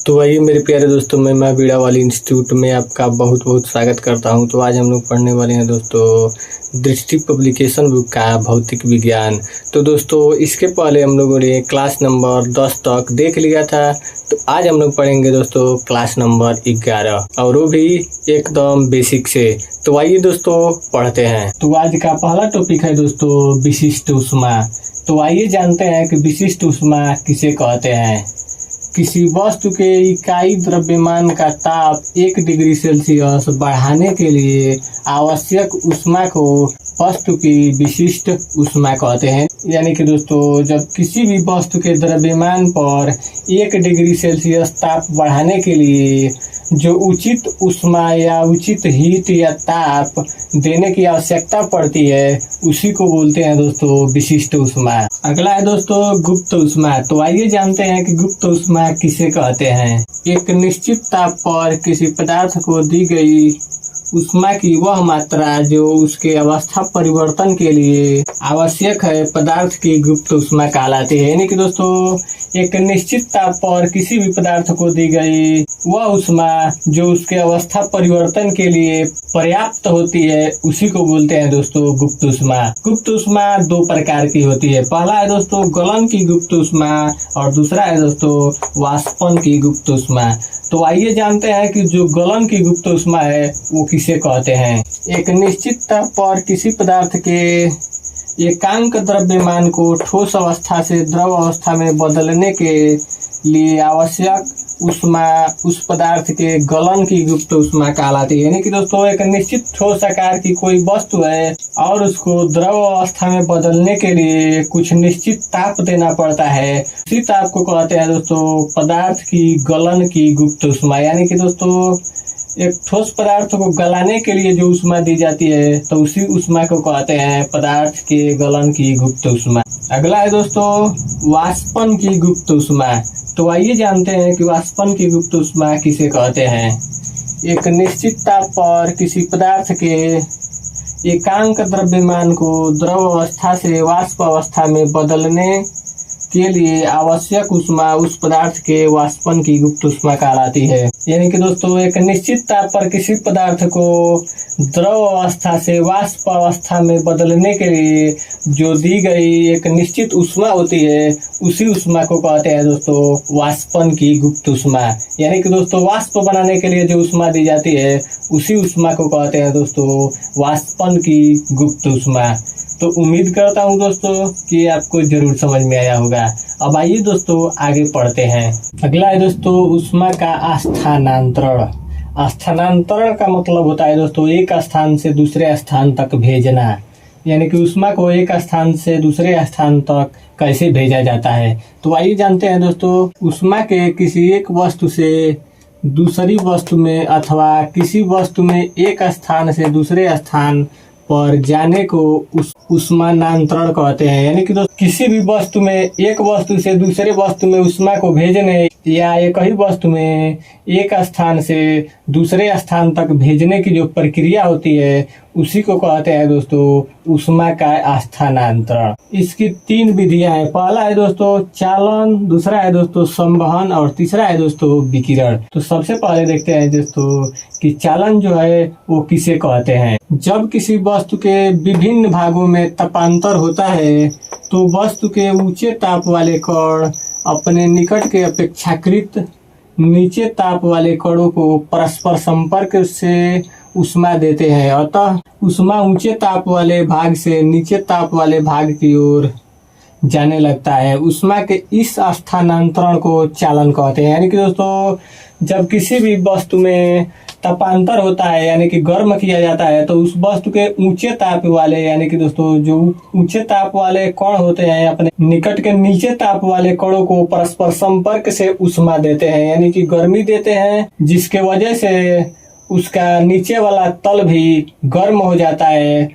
तो वही मेरे प्यारे दोस्तों, मैं बीड़ा वाली इंस्टीट्यूट में आपका बहुत बहुत स्वागत करता हूं। तो आज हम लोग पढ़ने वाले हैं दोस्तों दृष्टि पब्लिकेशन बुक का भौतिक विज्ञान। तो दोस्तों इसके पहले हम लोगों ने क्लास नंबर 10 तक देख लिया था। तो आज हम लोग पढ़ेंगे दोस्तों क्लास नंबर 11 और वो भी एकदम बेसिक से। तो आइए दोस्तों पढ़ते हैं। तो आज का पहला टॉपिक है दोस्तों विशिष्ट ऊष्मा। तो आइए जानते हैं कि विशिष्ट ऊष्मा किसे कहते हैं। किसी वस्तु के इकाई द्रव्यमान का ताप 1 डिग्री सेल्सियस बढ़ाने के लिए आवश्यक ऊष्मा को वस्तु की विशिष्ट ऊष्मा कहते हैं। यानी कि दोस्तों जब किसी भी वस्तु के द्रव्यमान पर 1 डिग्री सेल्सियस ताप बढ़ाने के लिए जो उचित ऊष्मा या उचित हीट या ताप देने की आवश्यकता पड़ती है उसी को बोलते हैं दोस्तों विशिष्ट ऊष्मा। अगला है दोस्तों गुप्त ऊष्मा। तो आइए जानते हैं कि गुप्त ऊष्मा किसे कहते हैं। एक निश्चित ताप पर किसी पदार्थ को दी गई ऊष्मा की वह मात्रा जो उसके अवस्था परिवर्तन के लिए आवश्यक है पदार्थ की गुप्त ऊष्मा कहलाती है। यानी कि दोस्तों एक निश्चित ताप पर किसी भी पदार्थ को दी गई वह ऊष्मा जो उसके अवस्था परिवर्तन के लिए पर्याप्त होती है उसी को बोलते हैं दोस्तों गुप्त ऊष्मा। गुप्त ऊष्मा 2 प्रकार की होती है। पहला है दोस्तों गलन की गुप्त ऊष्मा और दूसरा है दोस्तों वाष्पन की गुप्त ऊष्मा। तो आइए जानते हैं कि जो गलन की गुप्त ऊष्मा है वो किसे कहते हैं। एक निश्चित ताप पर किसी पदार्थ के एकांक द्रव्यमान को ठोस अवस्था से द्रव अवस्था में बदलने के लिए आवश्यक ऊष्मा उस पदार्थ के गलन की गुप्त ऊष्मा कहलाती है। यानी कि दोस्तों एक निश्चित ठोस आकार की कोई वस्तु है और उसको द्रव अवस्था में बदलने के लिए कुछ निश्चित ताप देना पड़ता है, उसी ताप को कहते हैं दोस्तों पदार्थ की गलन की गुप्त ऊष्मा। यानी कि दोस्तों एक ठोस पदार्थ को गलाने के लिए जो ऊष्मा दी जाती है तो उसी ऊष्मा को कहते हैं पदार्थ के गलन की गुप्त ऊष्मा। अगला है दोस्तों वाष्पन की गुप्त ऊष्मा। तो आइए जानते हैं कि वाष्पन की गुप्त ऊष्मा किसे कहते हैं। एक निश्चित ताप पर किसी पदार्थ के एकांक द्रव्यमान को द्रव अवस्था से वाष्प अवस्था में बदलने के लिए आवश्यक ऊष्मा उस पदार्थ के वाष्पन की गुप्त ऊष्मा कहलाती है। यानी कि दोस्तों एक निश्चित ताप पर किसी पदार्थ को द्रव अवस्था से वाष्प अवस्था में बदलने के लिए जो दी गई एक निश्चित ऊष्मा होती है उसी ऊष्मा को कहते हैं दोस्तों वाष्पन की गुप्त ऊष्मा। यानी कि दोस्तों वाष्प बनाने के लिए जो ऊष्मा दी जाती है उसी ऊष्मा को कहते हैं दोस्तों वाष्पन की गुप्त ऊष्मा। तो उम्मीद करता हूँ दोस्तों कि आपको जरूर समझ में आया होगा। अब आइए दोस्तों आगे पढ़ते हैं। अगला है दोस्तों ऊष्मा का स्थानांतरण। स्थानांतरण का मतलब होता है दोस्तों एक स्थान से दूसरे स्थान तक भेजना। यानी कि ऊष्मा को एक स्थान से दूसरे स्थान तक कैसे भेजा जाता है। तो आइए जानते हैं दोस्तों ऊष्मा के किसी एक वस्तु से दूसरी वस्तु में अथवा किसी वस्तु में एक स्थान से दूसरे स्थान पर जाने को ऊष्मानांतरण कहते हैं। यानी कि दोस्तों किसी भी वस्तु में एक वस्तु से दूसरे वस्तु में ऊष्मा को भेजने या एक ही वस्तु में एक स्थान से दूसरे स्थान तक भेजने की जो प्रक्रिया होती है उसी को कहते हैं दोस्तों ऊष्मा का स्थानांतरण। इसकी 3 विधियां हैं। पहला है दोस्तों चालन, दूसरा है दोस्तों संवहन और तीसरा है दोस्तों विकिरण। तो सबसे पहले देखते हैं दोस्तों कि चालन जो है वो किसे कहते हैं। जब किसी वस्तु के विभिन्न भागों में तापांतर होता है तो वस्तु के ऊंचे ताप वाले कण अपने निकट के अपेक्षाकृत नीचे ताप वाले कणों को परस्पर संपर्क से ऊष्मा देते हैं। अतः ऊष्मा ऊंचे ताप वाले भाग से नीचे ताप वाले भाग की ओर जाने लगता है। ऊष्मा के इस स्थानांतरण को चालन कहते हैं। यानी कि दोस्तों जब किसी भी वस्तु में तापांतर होता है यानी कि गर्म किया जाता है तो उस वस्तु के ऊंचे ताप वाले यानी कि दोस्तों जो ऊंचे ताप वाले कण होते हैं अपने निकट के नीचे ताप वाले कणों को परस्पर संपर्क से ऊष्मा देते हैं। यानी कि गर्मी देते हैं जिसके वजह से उसका नीचे वाला तल भी गर्म हो जाता है।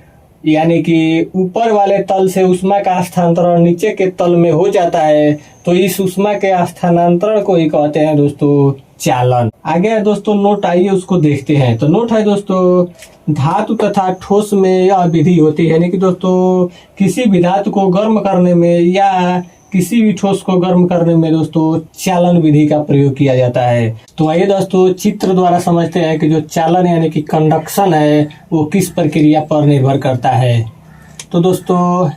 यानी कि ऊपर वाले तल से ऊष्मा का स्थानांतरण नीचे के तल में हो जाता है तो इस ऊष्मा के स्थानांतरण को ही कहते हैं दोस्तों चालन। आगे है दोस्तों नोट, आइए उसको देखते हैं। तो नोट है दोस्तों धातु तथा ठोस में यह विधि होती है। यानी कि दोस्तों किसी भी धातु को गर्म करने में या किसी भी ठोस को गर्म करने में दोस्तों चालन विधि का प्रयोग किया जाता है। तो आइए दोस्तों चित्र द्वारा समझते हैं कि जो चालन यानी कि कंडक्शन है वो किस प्रक्रिया पर निर्भर करता है। तो दोस्तों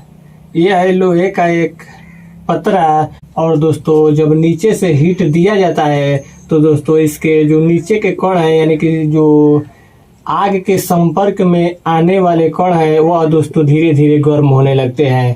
यह है लोहे का एक पतरा, और दोस्तों जब नीचे से हीट दिया जाता है तो दोस्तों इसके जो नीचे के कण हैं यानी कि जो आग के संपर्क में आने वाले कण हैं वह दोस्तों धीरे धीरे गर्म होने लगते हैं।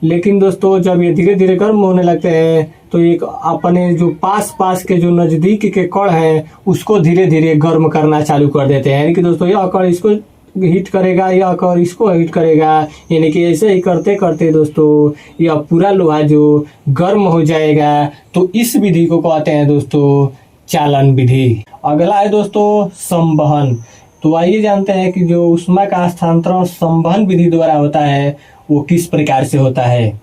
लेकिन दोस्तों जब ये धीरे धीरे गर्म होने लगते हैं तो एक अपने जो पास के जो नजदीक के कण हैं उसको धीरे धीरे गर्म करना चालू कर देते हैं। यानी कि दोस्तों यह कण इसको हीट करेगा, यह कण इसको हीट करेगा, यानी कि ऐसे ही करते करते दोस्तों यह पूरा लोहा जो गर्म हो जाएगा। तो इस विधि को कहते हैं दोस्तों चालन विधि। अगला है दोस्तों संवहन। तो आइए जानते हैं कि जो ऊष्मा का स्थानांतरण संवहन विधि द्वारा होता है वो किस प्रकार से होता है।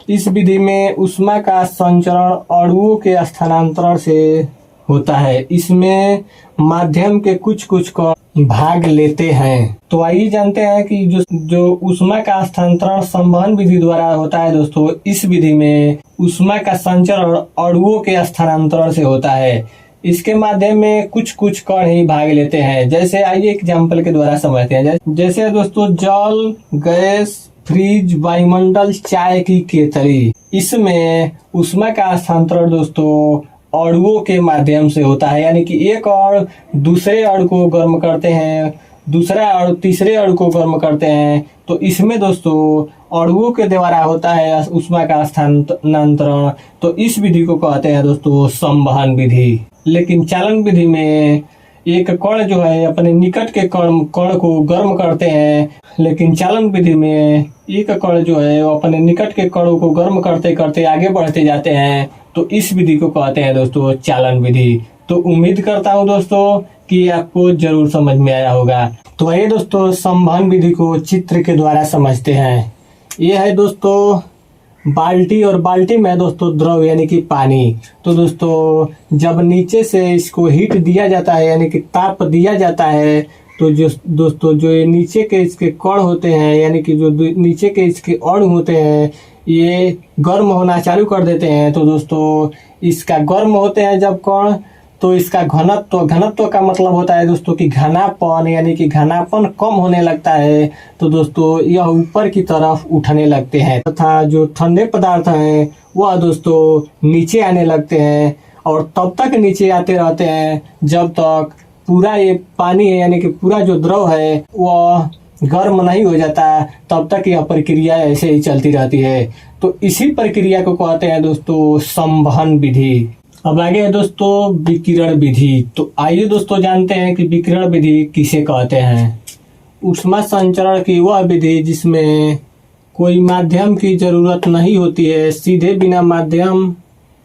इस विधि में ऊष्मा का संचरण अणुओं के स्थानांतरण से होता है। इसमें माध्यम के कुछ कण भाग लेते हैं। तो आइए जानते हैं कि जो ऊष्मा का स्थानांतरण संवहन विधि द्वारा होता है दोस्तों, इस विधि में ऊष्मा का संचरण अणुओं के स्थानांतरण से होता है। इसके माध्यम में कुछ कण ही भाग लेते हैं। जैसे आइए एग्जाम्पल के द्वारा समझते हैं। जैसे दोस्तों जल, गैस, फ्रिज, वायुमंडल, चाय की केतली, इसमें ऊष्मा का स्थानांतरण दोस्तों अणुओं के माध्यम से होता है। यानी कि एक अणु दूसरे अणु को गर्म करते हैं, दूसरा अणु तीसरे अणु को गर्म करते हैं। तो इसमें दोस्तों अणुओं के द्वारा होता है ऊष्मा का स्थानांतरण। तो इस विधि को कहते हैं दोस्तों संवहन विधि। लेकिन चालन विधि में एक कण जो है अपने निकट के कण को गर्म करते हैं, लेकिन चालन विधि में एक कण जो है वो अपने निकट के कणों को गर्म करते करते आगे बढ़ते जाते हैं। तो इस विधि को कहते हैं दोस्तों चालन विधि। तो उम्मीद करता हूँ दोस्तों कि आपको जरूर समझ में आया होगा। तो आइए दोस्तों संवहन विधि को चित्र के द्वारा समझते हैं। यह है दोस्तों बाल्टी, और बाल्टी में दोस्तों द्रव यानी कि पानी। तो दोस्तों जब नीचे से इसको हीट दिया जाता है यानी कि ताप दिया जाता है तो जो दोस्तों जो ये नीचे के इसके कण होते हैं यानी कि जो नीचे के इसके अणु होते हैं ये गर्म होना चालू कर देते हैं। तो दोस्तों इसका गर्म होते हैं जब कण, तो इसका घनत्व का मतलब होता है दोस्तों कि घनापन, यानी कि घनापन कम होने लगता है। तो दोस्तों यह ऊपर की तरफ उठने लगते हैं तथा जो ठंडे पदार्थ हैं वह दोस्तों नीचे आने लगते हैं, और तब तक नीचे आते रहते हैं जब तक पूरा ये पानी है यानी कि पूरा जो द्रव है वह गर्म नहीं हो जाता, तब तक यह प्रक्रिया ऐसे ही चलती रहती है। तो इसी प्रक्रिया को कहते हैं दोस्तों संवहन विधि। अब आगे है दोस्तों विकिरण विधि। तो आइए दोस्तों जानते हैं कि विकिरण विधि किसे कहते हैं। ऊष्मा संचरण की वह विधि जिसमें कोई माध्यम की जरूरत नहीं होती है, सीधे बिना माध्यम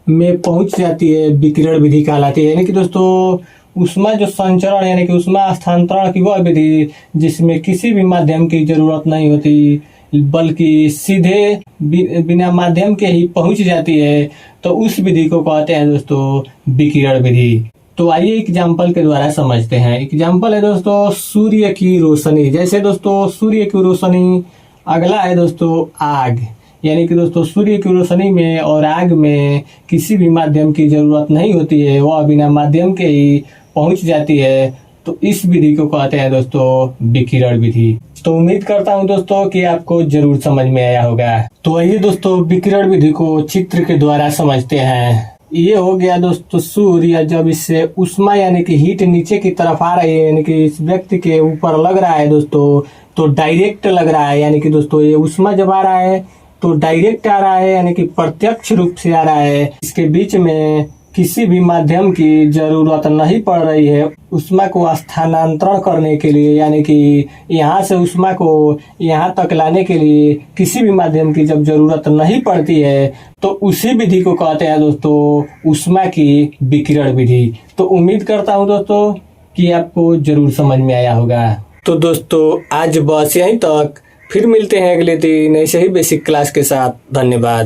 में पहुंच जाती है, विकिरण विधि कहलाती है। यानी कि दोस्तों ऊष्मा जो संचरण यानी कि ऊष्मा स्थानांतरण की वह विधि जिसमें किसी भी माध्यम की जरूरत नहीं होती बल्कि सीधे बिना माध्यम के ही पहुंच जाती है, तो उस विधि को कहते हैं दोस्तों विकिरण विधि। तो आइए एग्जाम्पल के द्वारा समझते हैं। एग्जाम्पल है दोस्तों सूर्य की रोशनी। जैसे दोस्तों सूर्य की रोशनी। अगला है दोस्तों आग, यानी कि दोस्तों सूर्य की रोशनी में और आग में किसी भी माध्यम की जरूरत नहीं होती है, वह बिना माध्यम के ही पहुंच जाती है। तो इस विधि को कहते हैं दोस्तों विकिरण विधि। तो उम्मीद करता हूं दोस्तों कि आपको जरूर समझ में आया होगा। तो आइए दोस्तों विकिरण विधि को चित्र के द्वारा समझते हैं। ये हो गया दोस्तों सूर्य, जब इससे ऊष्मा यानी कि हीट नीचे की तरफ आ रही है यानी कि इस व्यक्ति के ऊपर लग रहा है दोस्तों, तो डायरेक्ट लग रहा है। यानी कि दोस्तों ये ऊष्मा जब आ रहा है तो डायरेक्ट आ रहा है यानी कि प्रत्यक्ष रूप से आ रहा है। इसके बीच में किसी भी माध्यम की जरूरत नहीं पड़ रही है ऊष्मा को स्थानांतरण करने के लिए, यानी कि यहाँ से ऊष्मा को यहाँ तक लाने के लिए किसी भी माध्यम की जब जरूरत नहीं पड़ती है तो उसी विधि को कहते हैं दोस्तों ऊष्मा की विकिरण विधि। तो उम्मीद करता हूँ दोस्तों कि आपको जरूर समझ में आया होगा। तो दोस्तों आज बस यहीं तक, फिर मिलते हैं अगले दिन ऐसे ही बेसिक क्लास के साथ। धन्यवाद।